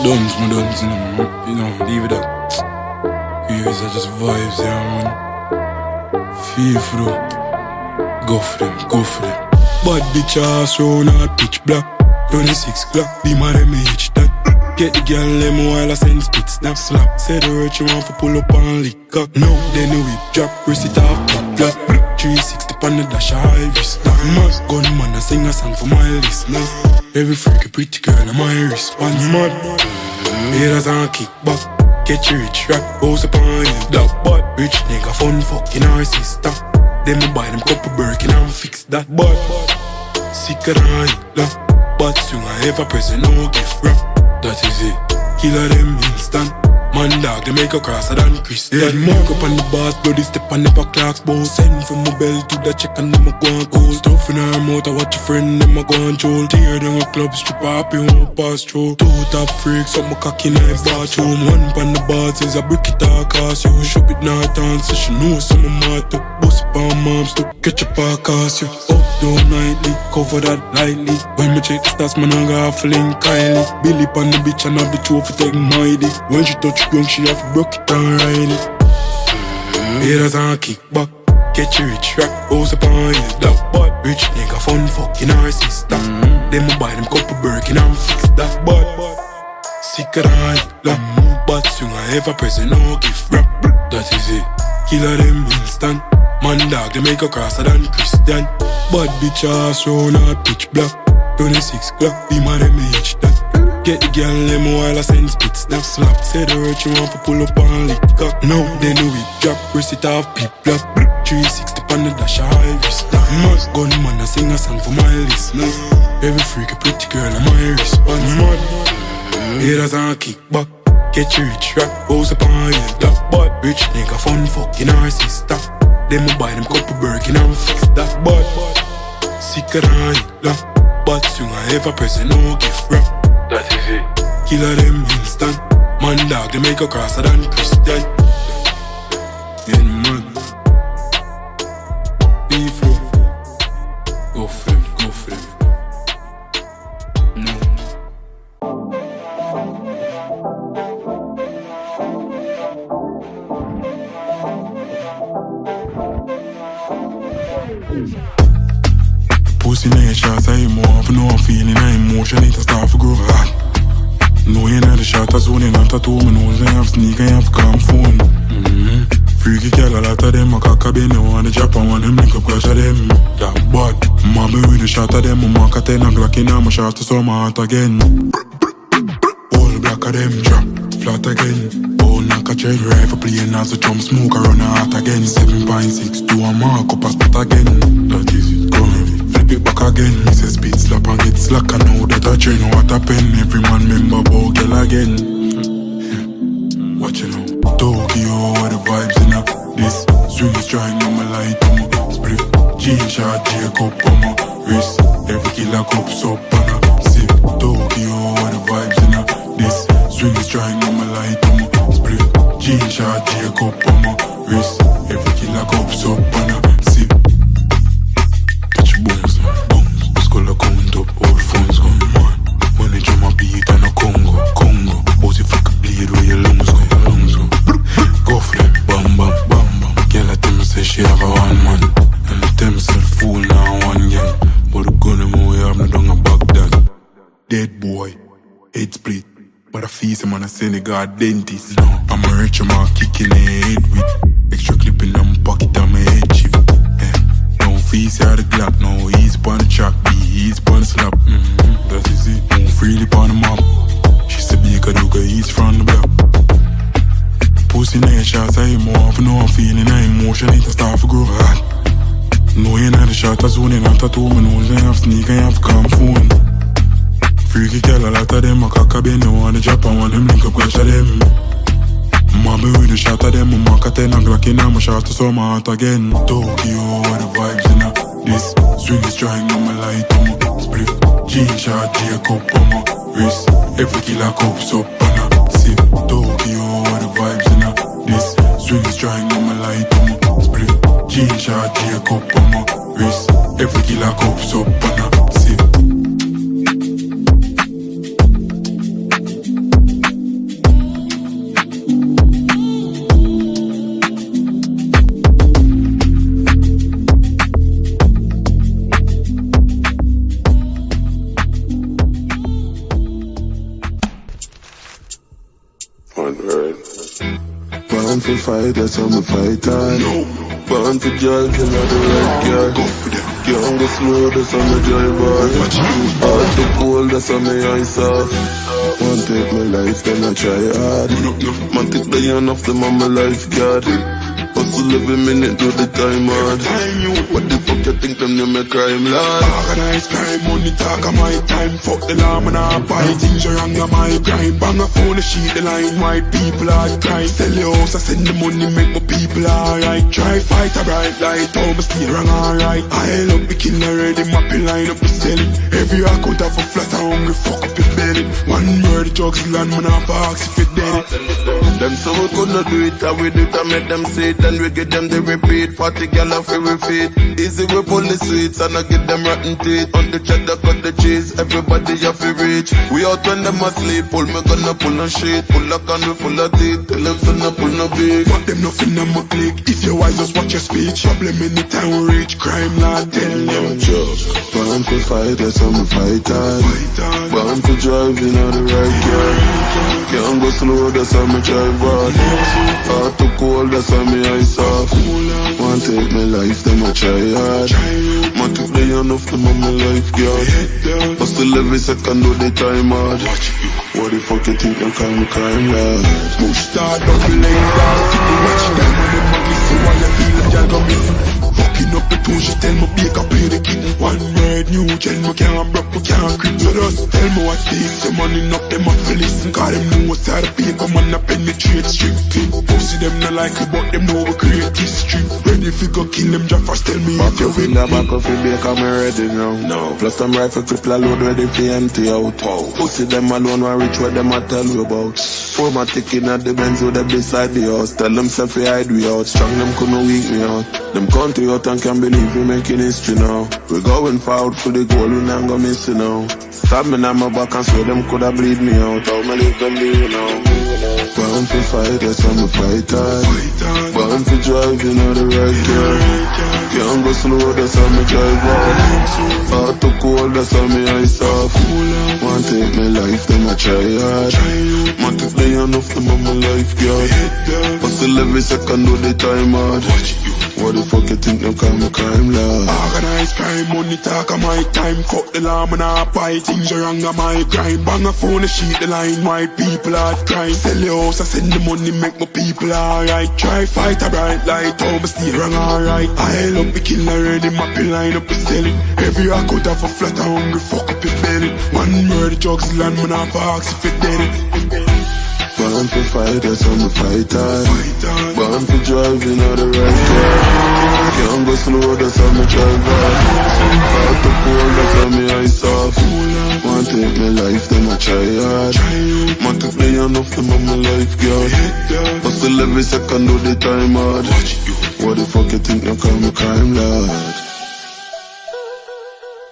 Duns, my duns, you know, leave it up. Years are just vibes, yeah, man. Feel for them. Go for them, go for them. Bad bitch ass round hard pitch black. 26 clock, be mad at me each that. Get the girl them while I send spit snap slap. Say the word you want for pull up and lick cock. No, then the whip drop, press it off, pop black. 360 on the dash, high wrist. Mad gunman, I sing a song for my listeners. Every freaky pretty girl, I'm my response. Mad haters and kick back. Get you rich, rap, house upon you. That bad rich nigga, fun fucking our sister. Them buy them couple Birkin and fix that. But sicker than Hitler. But soon I ever present no gift rap. That is it, killer them instant. Man dog, they make a crosser than Christian. Yeah, mark up on the boss, bloody step on the back clocks. Bow send from my bell to the check and them a go and cold. Stuff in her mouth, I watch your friend, them a go and troll. Tear down a club, strip up, you won't pass through. Two top freaks, up my cocky in her bathroom. One pan the bars is a brick it all cost you. Shop it not on, so she know some of my to bust up on moms to catch up all cost you. Up down nightly, cover that lightly. When me check the stats, man I got feeling Kylie. Billy pan the bitch and have the trophy take my dick. When she touch ground, she have to broke it and ride it. Haters and kick back. Get you rich, rack, house upon you. That bad rich nigga, fun fucking our sister. Them a buy them couple Birkin and fix that. Bad sicker than Hitler. But soon I ever present no gift rap. That is it, killer them instant. Man dog, they make a crosser than Christian. Bad bitch ass round hard pitch black. 26 clock, be mad at me each that. Get the girl them while I send spit snap slap. Say the word you want for pull up and lick cock. No, then the whip drop, press it off, pip black. 360 on the dash, high wrist. Mad gunman, I sing a song for my listeners. Every freaky pretty girl, I'm my response. Mad haters and kick back. Get you rich, rap, house upon you. That bad rich nigga, fun fucking our sister. Them a buy them couple Birkin and fix that. Bad sicker than Hitler. But soon I ever present no gift rap. That is it, killer them instant. Man dog, they make a crosser than Christian. Get mad. Be free. Go for them, go for them. No. Pussy in the shots, I more for no feeling, I emotion, it a start to grow hot. No, you know the shot, I zone in, and tattoo, my nose, I have sneak, I have calm phone. Freaky girl, a lot of them, a cock a bend, I want the drop, I want them, make a crash of them. That bad, mommy with the shot of them, I mark a 10 o'clock in, I'm a shot to some heart again. All black of them, drop, flat again. All knock a chain, rifle playing as a jump, smoke, I run a heart again. 7.6, do a mark up a spot again. That is it, come here. Flip it back again, me say speed slap and get slack. I know that I train what happen. Every man member bow girl again. Watch you know, Tokyo, where the vibes in up. This swing is trying on my light on my split. G-shot, J-cup on my wrist. Every killer cups up on a sip. Tokyo, where the vibes in up. This swing is trying on my light on my split. G-shot, J-cup on my wrist. Every killer cups up on a sip. Bones, skull a count up, all phones gone mad. When they drum a beat and a Congo, boss if I could bleed where your lungs go, go for it, bam bam bam bam. Girl I tell me say she have a one man, and I tell me say fool now one girl. But the gun them way up, no down a Baghdad. Dead boy, head split, but I feel some man a Senegal dentist. I'm a rich man kicking the head with extra clip in my pocket and my head chip. Face out the Glock, no, he's on the track, he's on the slap. That is it, move freely on the map. She said, be a duga, he's from the block. Pussy in the shots, I more for no feeling, I emotion, it a start to grow hot. No, you know the shot, I zone in, and tattoo, my nose, I have sneak, I have calm phone. Freaky girl, a lot of them, a cock a bend, I want the drop, I want them link up, crash of them. Mommy with the shot of them, I mark a 10 o'clock in, I'm a shot to some heart again. Tokyo, where the vibes in up. This swing is trying on my light on my split. G-shot, J-cup on my wrist. Every killer cups up on a sip. Tokyo, where the vibes in up. This swing is trying on my light on my split. G-shot, J-cup on my wrist. Every killer cups up on a sip. Born for fight, that's how me fight hard. Born for drive, you know the right car. Can't go slow, that's how me drive hard. Hard to cold, that's how me ice off. Want take my life, then I try hard. Man take the hand off them on my lifeguard. Hustle every minute, do the time hard. What the fuck you think them you make crime, lad? Organized crime, money talk of my time. Fuck the law, man, I buy things around of my grind. Bang a phone, a sheet, the line, white people are crying. Sell the house, I send the money, make my people alright. Try fight a bright light, all my still wrong alright. I love the killer already, mapping line up, selling. Every account have a flat, I hungry, fuck up your belly. One murder, drugs, land, man, I box if it dead. Them so we could not do it, how we do it, I make them say it. Then we get them the repeat, 40 gal off every feet. Easy we pull the sweets and I get them rotten teeth. On the cheddar cut the cheese, everybody have to reach. We out when them asleep, pull me gonna pull no shit. Pull a can we full of teeth, tell them so no pull no big. Fuck them nothing on my click, if you're wise just watch your speech. Problem anytime we reach, crime lord tell them joke. Born for fight, that's how me fight hard. Born for drive, you know the right car. Can't go slow, that's how me drive hard. Hard to cold, that's how me ice off. Want take my life, then I try hard. Man took the hand off them on my lifeguard. But still every second do the time hard. What the fuck you think you call me crime lad? Push start, double lane down. People watch them on them ugly, so while you feel like y'all got me. Fucking up the tune, she tell me bake up play the kitten. One word, new gen, we can't broke, we can't creep. So just tell me what this, your money enough, them up to listen. Cause them know what's out of paper, man, I penetrate strictly. Pussy them not like it, but them know we create history. Ready if you go kill them, just first tell me if you win. Back off the bake, I'm ready now. No. Plus them rifle cripple load ready for empty out. Pussy them alone, one rich what them I tell you about. Formatic in at the Benz with them beside the house. Tell them self we hide we out. Strong them couldn't weak me out. Them country out and can't believe we making history now. We going forward for the goal, we not gonna miss it now. Stab me on my back and swear them coulda bleed me out. How me live them live now. Born for fight, that's how me fight hard. Born for drive, you know the right car. Can't go slow, that's how me drive hard. Hard to cold, that's how me ice off. Want take my life, then I try hard. Man took the hand off them on my lifeguard. But still every second do the time hard. What the fuck you think you call me crime lord? Organized crime, money talk of my time. Fuck the law, man, I buy things around of my grind. Bang a phone, a sheet, the line, white people are crying. Sell the house, I send the money, make my people alright. Try fight a bright light, all my still wrong alright. I love the killer already, mapping line up and selling. Every account have a flat, I hungry, fuck up your belly. One murder, drugs, land, man, I box if it dead. Born for fight, that's how me fight hard. Born for drive, you know the right car. Can't go slow, that's how me drive hard. Hard to cold, that's how me ice off. Want take my life, then I try hard. Man took the hand off them on my lifeguard. But still every second do the time hard. What the fuck you think you call me crime lord?